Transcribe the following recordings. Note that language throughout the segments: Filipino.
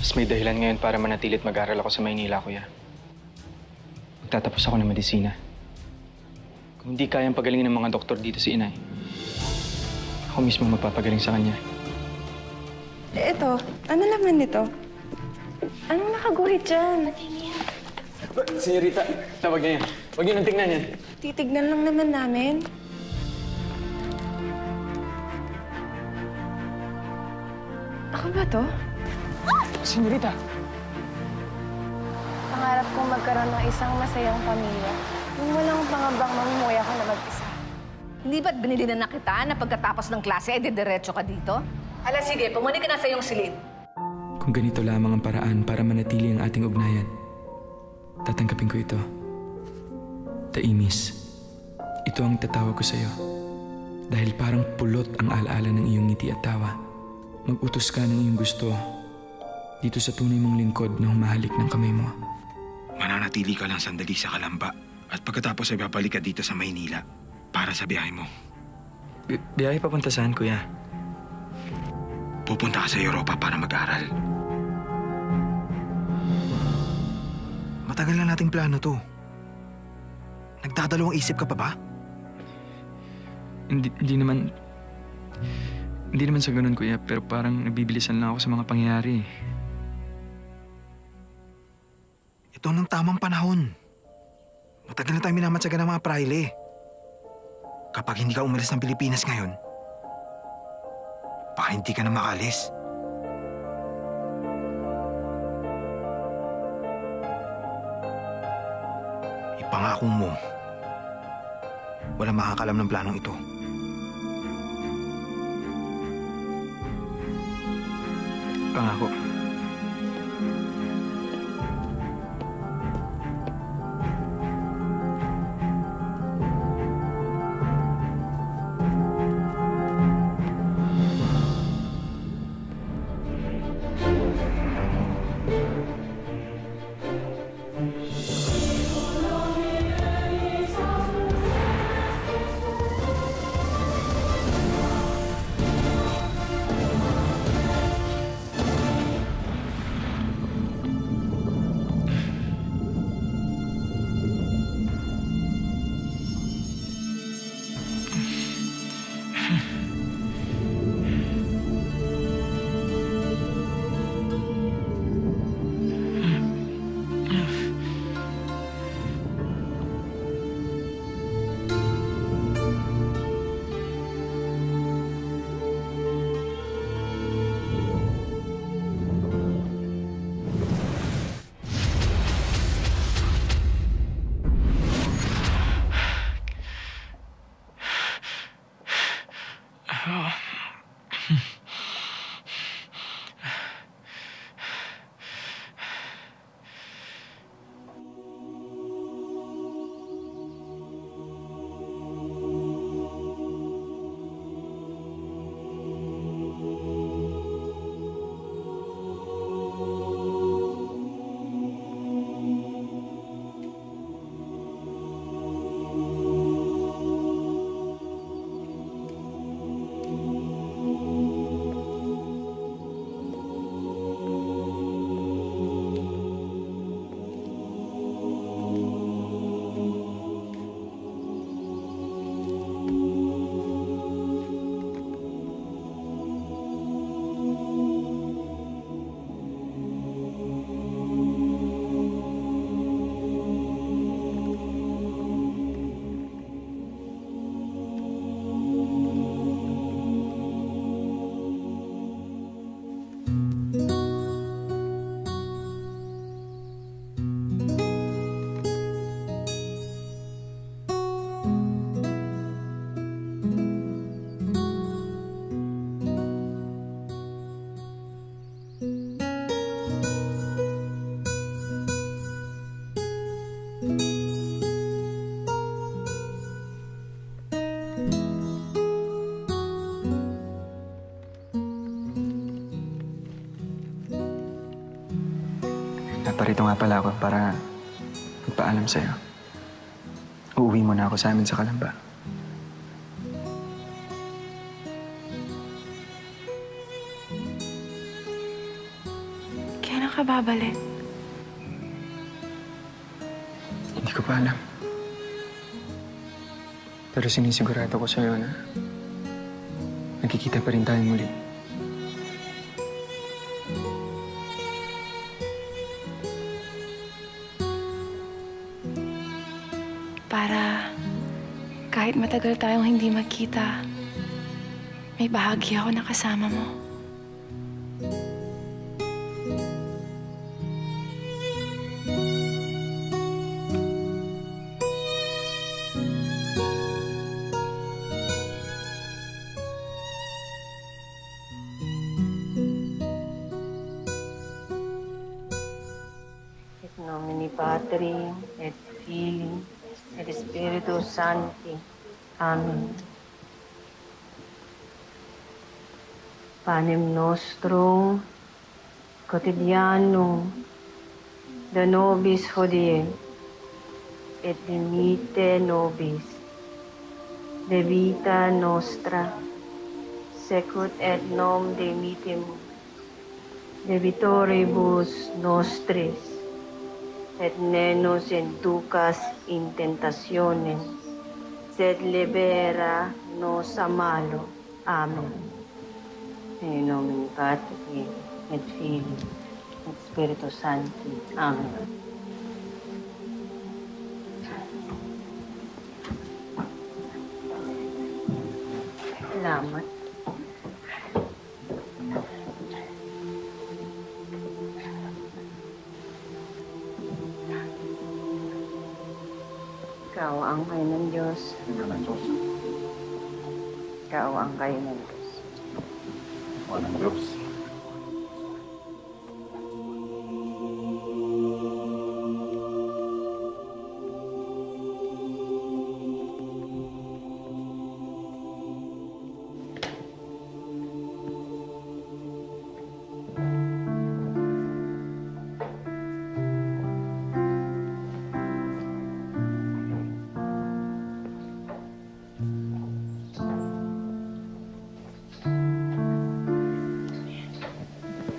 Mas may dahilan ngayon para manatilit mag-aral ako sa Maynila, kuya. Magtatapos ako ng medisina. Kung hindi kayang pagalingin ng mga doktor dito si inay, ako mismo magpapagaling sa kanya. Ito, ano laman nito? Anong nakaguhit dyan? Senyorita, tawag niya yan. Huwag niyo nang tingnan yan. Titignan lang naman namin. Ako ba to? Senyorita! Pangarap kong magkaroon ng isang masayang pamilya. Yung walang pangambang mamumuhay ako na mag-isa. Hindi ba't binili na kita na pagkatapos ng klase, diretso ka dito? Ala, sige, pumuni ka na sa iyong silid. Kung ganito lamang ang paraan para manatili ang ating ugnayan, tatanggapin ko ito. Taimis, ito ang tatawag ko sa'yo. Dahil parang pulot ang alaala ng iyong ngiti at tawa. Mag-utos ka ng iyong gusto dito sa tunay mong lingkod na humahalik ng kamay mo. Mananatili ka lang sandali sa Kalamba at pagkatapos ay babalik ka dito sa Maynila para sa biyahe mo. Biyahe papunta saan, kuya? Pupunta ka sa Europa para mag-aral. Matagal na nating plano to. Nagdadalawang isip ka pa ba? Hindi naman sa ganun, kuya, pero parang nabibilisan lang ako sa mga pangyayari. Ito ang tamang panahon. Matagal na tayo minamatsaga ng mga praile. Kapag hindi ka umalis ng Pilipinas ngayon, baka hindi ka na makaalis. Ipangako mo, walang makakalam ng planong ito. Pangako. Naparito nga pala ako para magpaalam sa'yo. Uuwi muna ako sa amin sa Kalamba. Kailan ka babalik? Hindi ko pa alam. Pero sinisigurado ko sa'yo na nagkikita pa rin tayo muli. Para kahit matagal tayong hindi magkita, may bahagi ako na kasama mo. In nomine Patri, et Filii, et Spiritus Sancti. Amen. Panem nostrum quotidianum da nobis hodie, et dimitte nobis de vita nostra, secut et nom dimittimus debitoribus nostris, et ne nos inducas in tentationem, sed libera nos a malo. Amen. In nomine Patri, et Filii, et Spiritus Sancti. Amen. Salamat. Ikaw ang kayo ng Diyos. Ikaw ang kayo ng Diyos. Walang Diyos.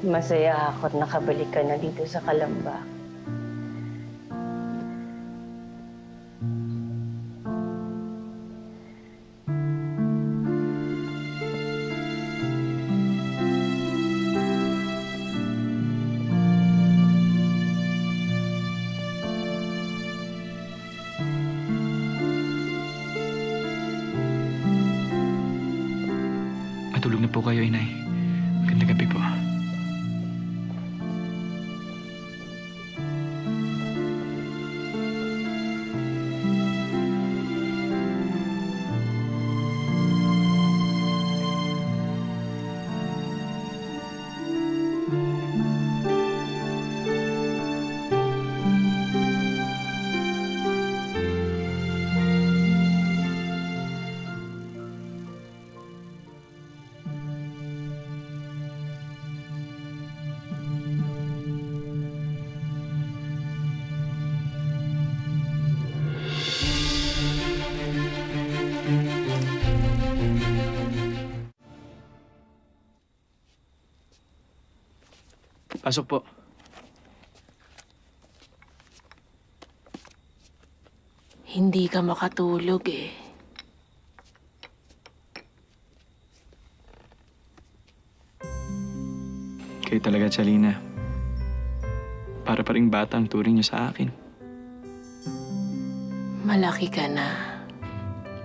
Masaya ako at nakabalik ka na dito sa Kalamba. Matulog na po kayo, Inay. Magandang gabi po. Pasok po. Hindi ka makatulog eh. Kayo talaga, Chalina. Para pa ring bata ang turing niyo sa akin. Malaki ka na.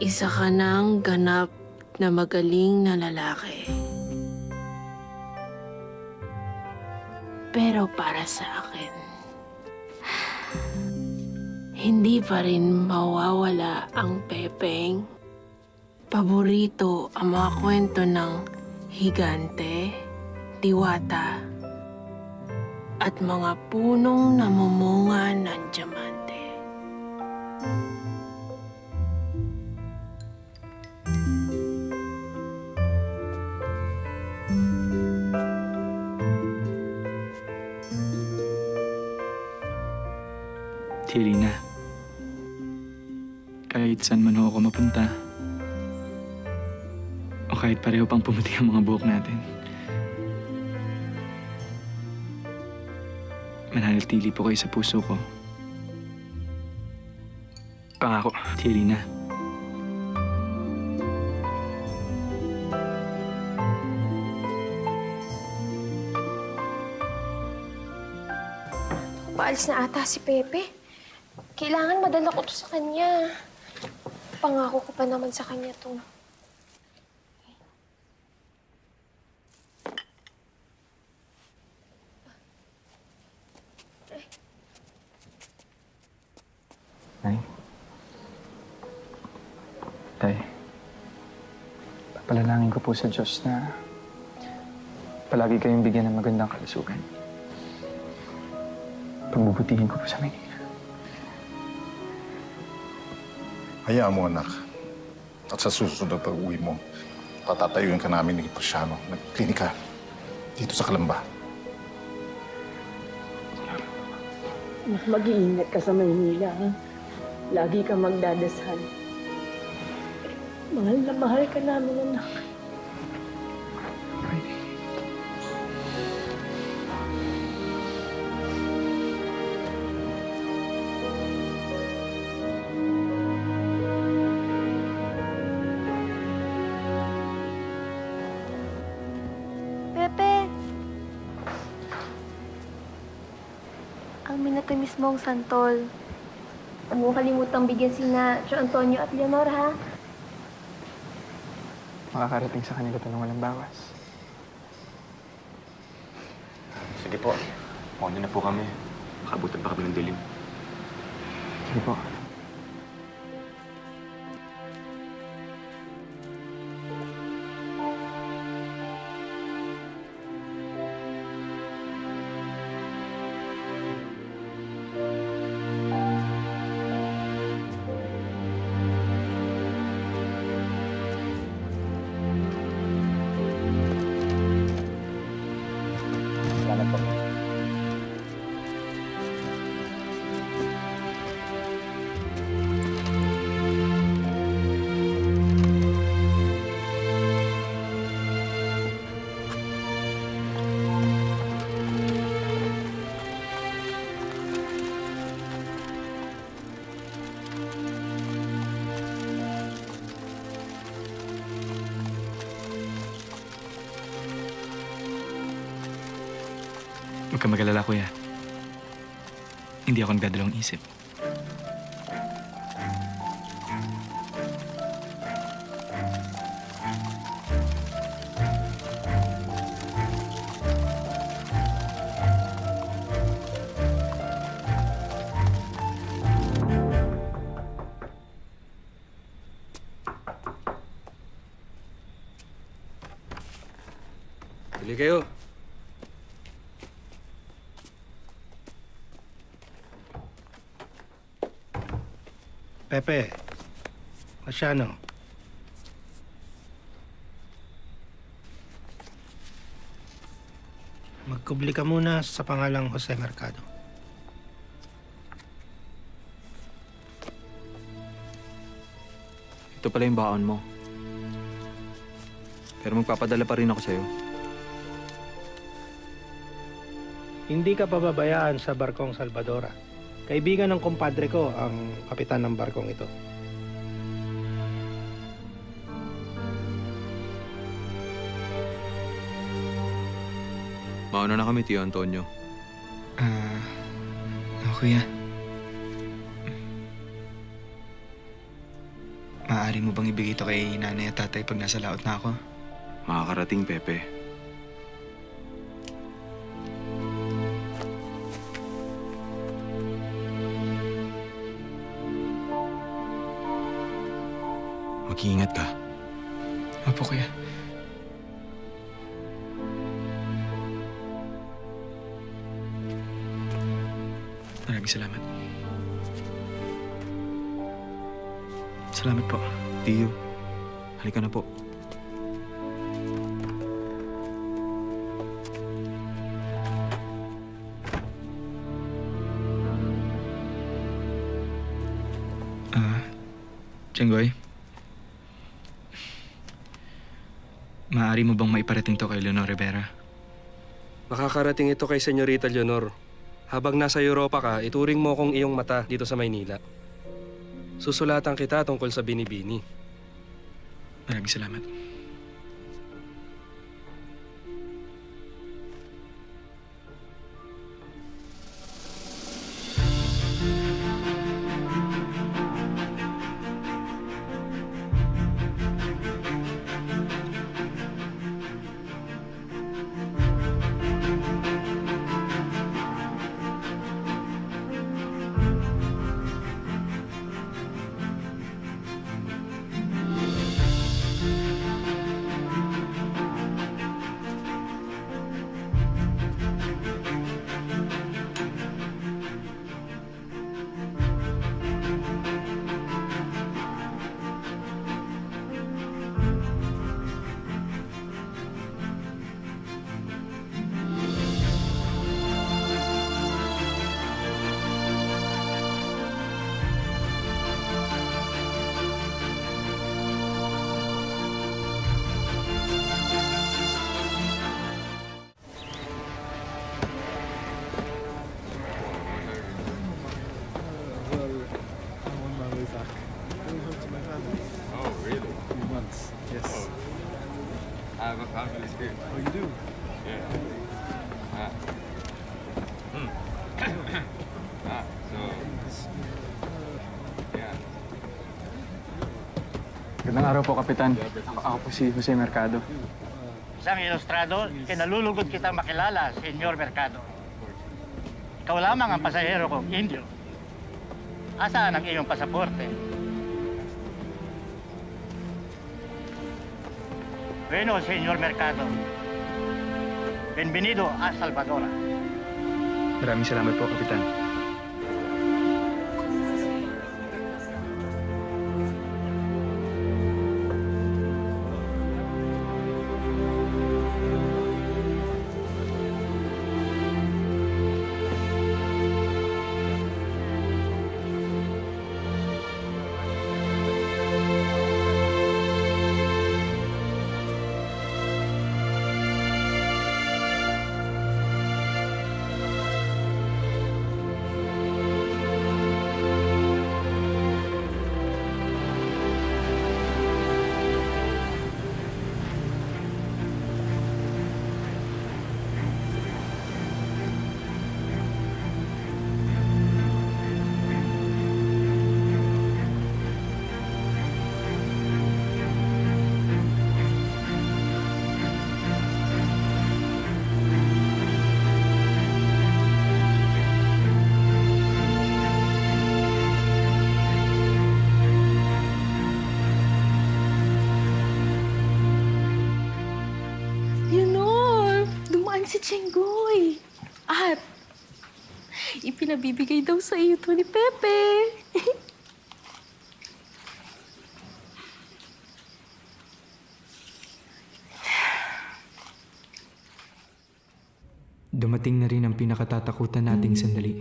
Isa ka ng ganap na magaling na lalaki. Pero para sa akin, hindi pa rin mawawala ang pepeng. Paborito ang mga kwento ng higante, diwata, at mga punong namumunga ng diamante. Chalina, kahit saan man ako mapunta, o kahit pareho pang pumuti ang mga buhok natin, mananatili po kayo sa puso ko. Pangako, Tirina. Paalis na ata si Pepe. Kailangan madala ko to sa kanya. Pangako ko pa naman sa kanya to. Nay. Tay. Papalalangin ko po sa Diyos na palagi kayong bigyan ng magandang kalusugan. Pagbubutihin ko po sa Maynila. Hayaan mo, anak. At sa susunod na pag-uwi mo, patatayuin ka namin ni Preciano ng klinika dito sa Kalamba. Mag-iingat ka sa Maynila, ha? Lagi ka magdadasal. Mahal na mahal ka namin, anak. Pepe! Ang minatamis mong santol. Huwag mo kalimutang bigyan sina Tio Antonio at Leonor, ha? Makakarating sa kanila ito ng walang bawas. Sige po. Mauna na po kami. Makabutan pa kami ng dilim. Sige po. Huwag ka mag-alala, kuya. Hindi ako nagdadalawang isip. Bili kayo. Pepe, Preciano. Magkubli ka muna sa pangalang Jose Mercado. Ito pala yung baon mo. Pero magpapadala pa rin ako sa'yo. Hindi ka pababayaan sa barkong Salvadora. Kaibigan ng kumpadre ko ang kapitan ng barkong ito. Mauna na kami, Tio Antonio. Kuya. Maaari mo bang ibigay ito kay nanay at tatay pag nasa laot na ako? Makakarating, Pepe. Mag-iingat ka. Opo, kuya. Maraming salamat. Salamat po. Tio, halika na po. Tianggoy? Maaari mo bang maiparating to kay Leonor Rivera? Makakarating ito kay Senyorita Leonor. Habang nasa Europa ka, ituring mo kong iyong mata dito sa Maynila. Susulatan kita tungkol sa Binibini. Maraming salamat. Magandang araw po, Kapitan. Ako po si Jose Mercado. Isang ilustrado, kinalulugod kitang makilala, Senyor Mercado. Ikaw lamang ang pasahero kong Indio. Asaan ang iyong pasaporte? Bueno, Senyor Mercado. Bienvenido a Salvador. Maraming salamat po, Kapitan. si Chenggoy. At ipinabibigay daw sa iyo to ni Pepe. Dumating na rin ang pinakatatakutan nating sandali.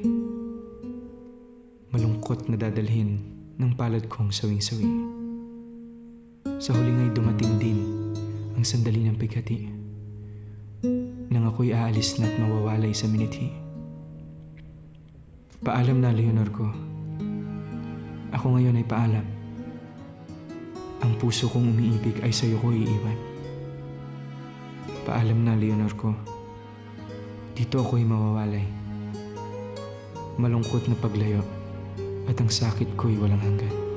Malungkot na dadalhin ng palad kong sawing-sawi. Sa huli nga'y dumating din ang sandali ng pighati. Nang ako'y aalis na't mawawalay sa minithi. Paalam na, Leonor ko. Ako ngayon ay paalam. Ang puso kong umiibig ay sa'yo ko iiwan. Paalam na, Leonor ko. Dito ako'y mawawalay. Malungkot na paglayo at ang sakit ko'y walang hanggan.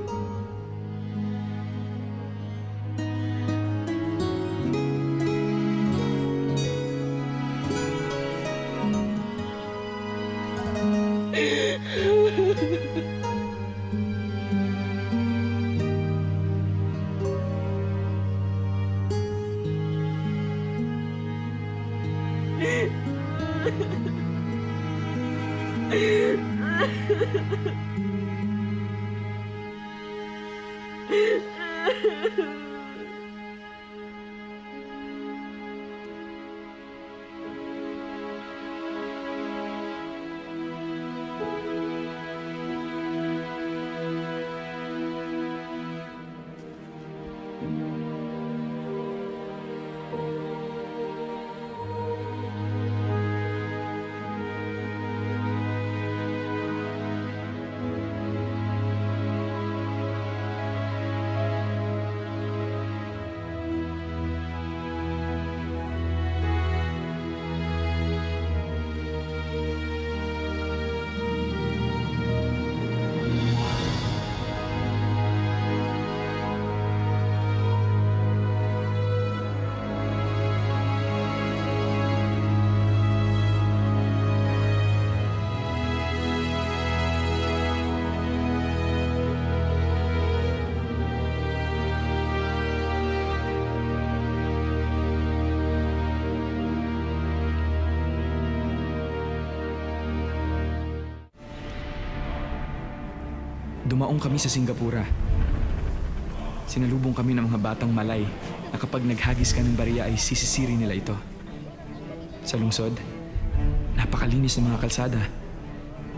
dumaong kami sa Singapura. Sinalubong kami ng mga batang Malay na kapag naghagis ka ng barya ay sisisiri nila ito. Sa lungsod, napakalinis ng mga kalsada.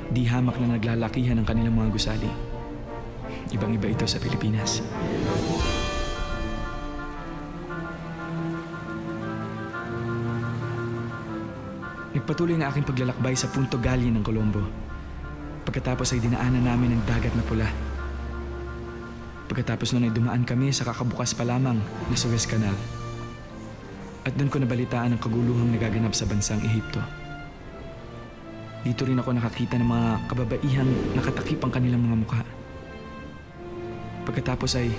Di hamak na naglalakihan ang kanilang mga gusali. Ibang-iba ito sa Pilipinas. Nagpatuloy ang aking paglalakbay sa Punto Galli ng Colombo. Pagkatapos ay dinaanan namin ang dagat na pula. Pagkatapos nun ay dumaan kami sa kakabukas pa lamang na Suez Canal. At doon ko nabalitaan ang kaguluhang nagaganap sa bansang Ehipto. Dito rin ako nakakita ng mga kababaihang nakatakip ang kanilang mga mukha. Pagkatapos ay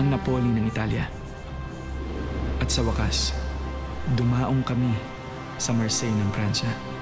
ang Napoli ng Italia. At sa wakas, dumaong kami sa Marseille ng Pransya.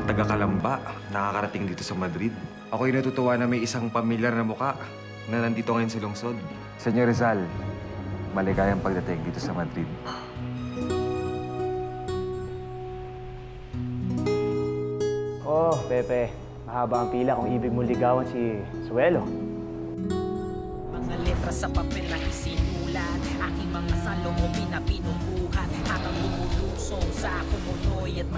Taga-Kalamba, nakakarating dito sa Madrid. Ako'y natutuwa na may isang pamilyar na muka na nandito ngayon sa lungsod. Senyor Rizal, maligayang pagdating dito sa Madrid. Oh, Pepe. Mahaba ang pila kung ibig mong ligawan si Suelo. Mga letra sa papel na isinulat, aking mga salong o pinapinukuhan, habang bumulusong sa kumunoy at